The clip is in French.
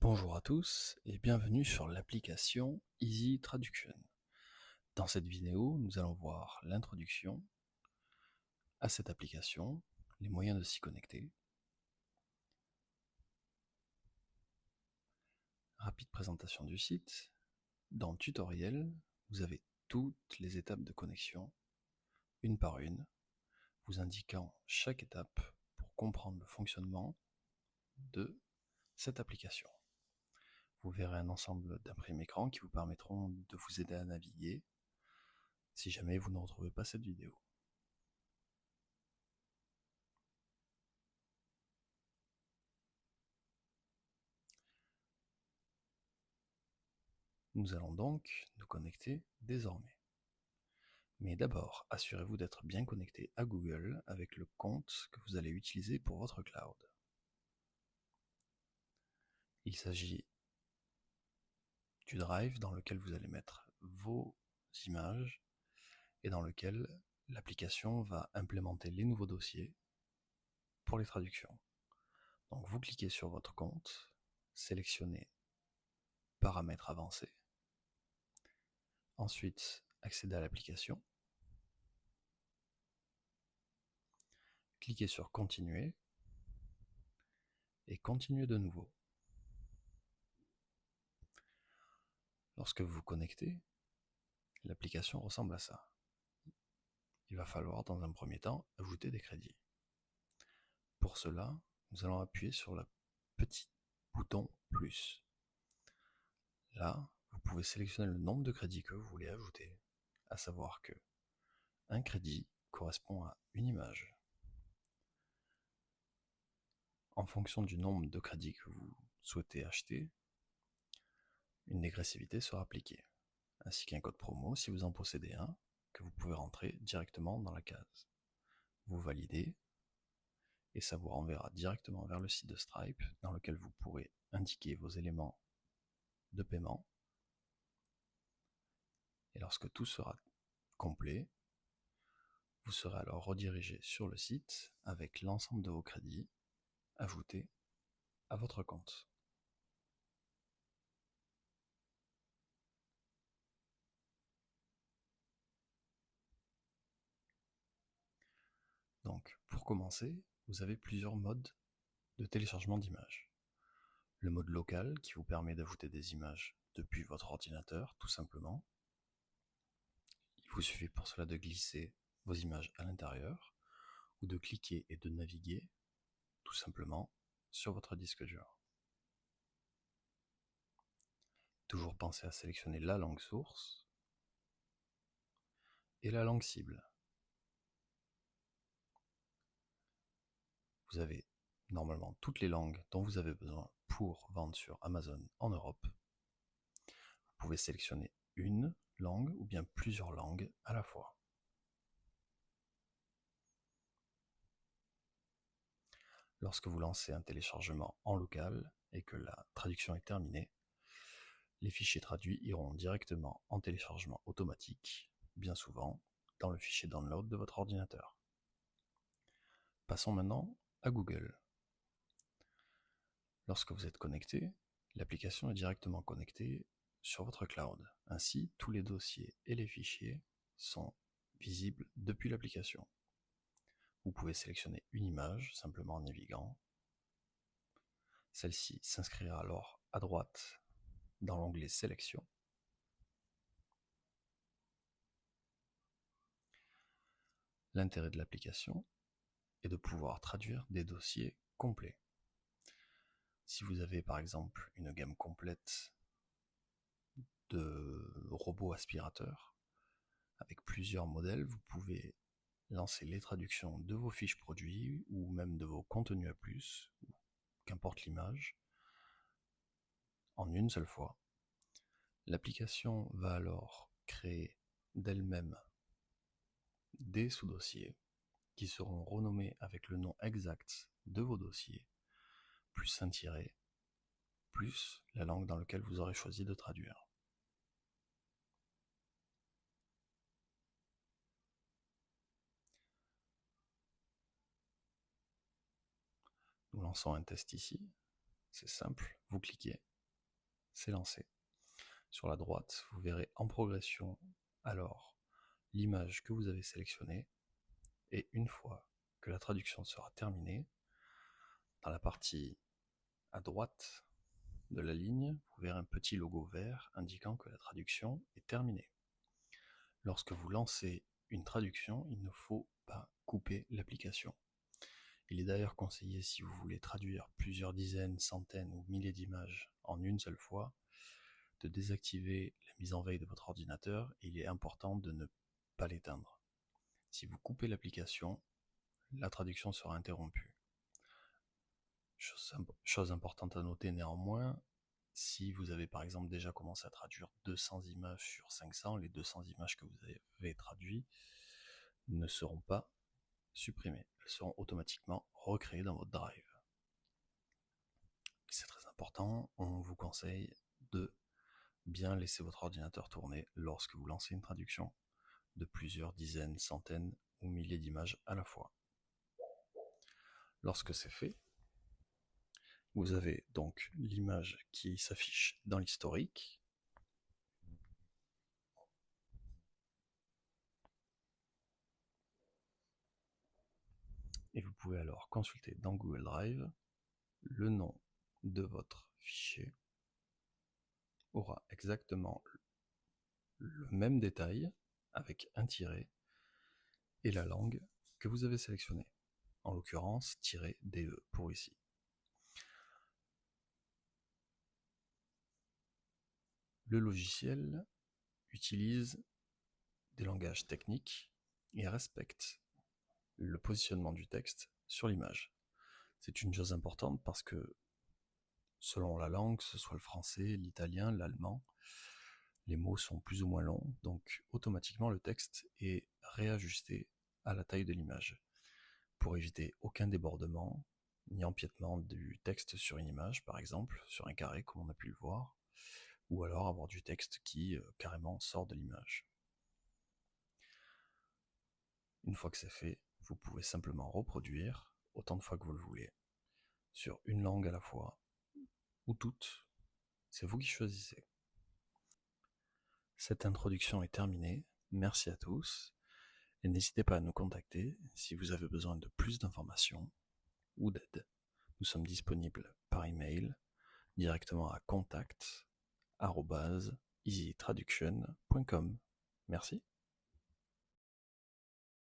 Bonjour à tous et bienvenue sur l'application Easy Traduction. Dans cette vidéo, nous allons voir l'introduction à cette application, les moyens de s'y connecter, rapide présentation du site. Dans le tutoriel, vous avez toutes les étapes de connexion, une par une, vous indiquant chaque étape pour comprendre le fonctionnement de cette application. Vous verrez un ensemble d'imprimes écran qui vous permettront de vous aider à naviguer si jamais vous ne retrouvez pas cette vidéo. Nous allons donc nous connecter désormais. Mais d'abord, assurez-vous d'être bien connecté à Google avec le compte que vous allez utiliser pour votre cloud. Il s'agit du Drive dans lequel vous allez mettre vos images et dans lequel l'application va implémenter les nouveaux dossiers pour les traductions. Donc vous cliquez sur votre compte, sélectionnez Paramètres avancés, ensuite accédez à l'application, cliquez sur Continuer et continuez de nouveau. Lorsque vous vous connectez, l'application ressemble à ça. Il va falloir dans un premier temps ajouter des crédits. Pour cela, nous allons appuyer sur le petit bouton plus. Là, vous pouvez sélectionner le nombre de crédits que vous voulez ajouter, à savoir que un crédit correspond à une image. En fonction du nombre de crédits que vous souhaitez acheter, une dégressivité sera appliquée, ainsi qu'un code promo si vous en possédez un, que vous pouvez rentrer directement dans la case. Vous validez, et ça vous renverra directement vers le site de Stripe, dans lequel vous pourrez indiquer vos éléments de paiement. Et lorsque tout sera complet, vous serez alors redirigé sur le site avec l'ensemble de vos crédits ajoutés à votre compte. Donc, pour commencer, vous avez plusieurs modes de téléchargement d'images. Le mode local qui vous permet d'ajouter des images depuis votre ordinateur, tout simplement. Il vous suffit pour cela de glisser vos images à l'intérieur ou de cliquer et de naviguer tout simplement sur votre disque dur. Toujours pensez à sélectionner la langue source et la langue cible. Vous avez normalement toutes les langues dont vous avez besoin pour vendre sur Amazon en Europe. Vous pouvez sélectionner une langue ou bien plusieurs langues à la fois. Lorsque vous lancez un téléchargement en local et que la traduction est terminée, les fichiers traduits iront directement en téléchargement automatique, bien souvent dans le fichier download de votre ordinateur. Passons maintenant à Google. Lorsque vous êtes connecté, l'application est directement connectée sur votre cloud. Ainsi, tous les dossiers et les fichiers sont visibles depuis l'application. Vous pouvez sélectionner une image simplement en naviguant. Celle-ci s'inscrira alors à droite dans l'onglet Sélection. L'intérêt de l'application est de pouvoir traduire des dossiers complets. Si vous avez par exemple une gamme complète de robots aspirateurs avec plusieurs modèles, vous pouvez lancer les traductions de vos fiches produits ou même de vos contenus à plus, qu'importe l'image, en une seule fois. L'application va alors créer d'elle-même des sous-dossiers qui seront renommés avec le nom exact de vos dossiers, plus un tiret, plus la langue dans laquelle vous aurez choisi de traduire. Nous lançons un test ici, c'est simple, vous cliquez c'est lancé. Sur la droite, vous verrez en progression alors l'image que vous avez sélectionnée, et une fois que la traduction sera terminée, dans la partie à droite de la ligne, vous verrez un petit logo vert indiquant que la traduction est terminée. Lorsque vous lancez une traduction, il ne faut pas couper l'application. Il est d'ailleurs conseillé, si vous voulez traduire plusieurs dizaines, centaines ou milliers d'images en une seule fois, de désactiver la mise en veille de votre ordinateur, et il est important de ne pas l'éteindre. Si vous coupez l'application, la traduction sera interrompue. Chose importante à noter néanmoins, si vous avez par exemple déjà commencé à traduire 200 images sur 500, les 200 images que vous avez traduites ne seront pas supprimées. Elles seront automatiquement recréées dans votre drive. C'est très important, on vous conseille de bien laisser votre ordinateur tourner lorsque vous lancez une traduction de plusieurs dizaines, centaines ou milliers d'images à la fois. Lorsque c'est fait, vous avez donc l'image qui s'affiche dans l'historique. Et vous pouvez alors consulter dans Google Drive le nom de votre fichier aura exactement le même détail avec un tiret et la langue que vous avez sélectionnée, en l'occurrence -DE pour ici. Le logiciel utilise des langages techniques et respecte le positionnement du texte sur l'image. C'est une chose importante parce que selon la langue, que ce soit le français, l'italien, l'allemand, les mots sont plus ou moins longs, donc automatiquement le texte est réajusté à la taille de l'image, pour éviter aucun débordement, ni empiètement du texte sur une image, par exemple, sur un carré, comme on a pu le voir, ou alors avoir du texte qui carrément sort de l'image. Une fois que c'est fait, vous pouvez simplement reproduire, autant de fois que vous le voulez, sur une langue à la fois, ou toutes, c'est vous qui choisissez. Cette introduction est terminée, merci à tous, et n'hésitez pas à nous contacter si vous avez besoin de plus d'informations ou d'aide. Nous sommes disponibles par email, directement à contact@easytraduction.com. Merci.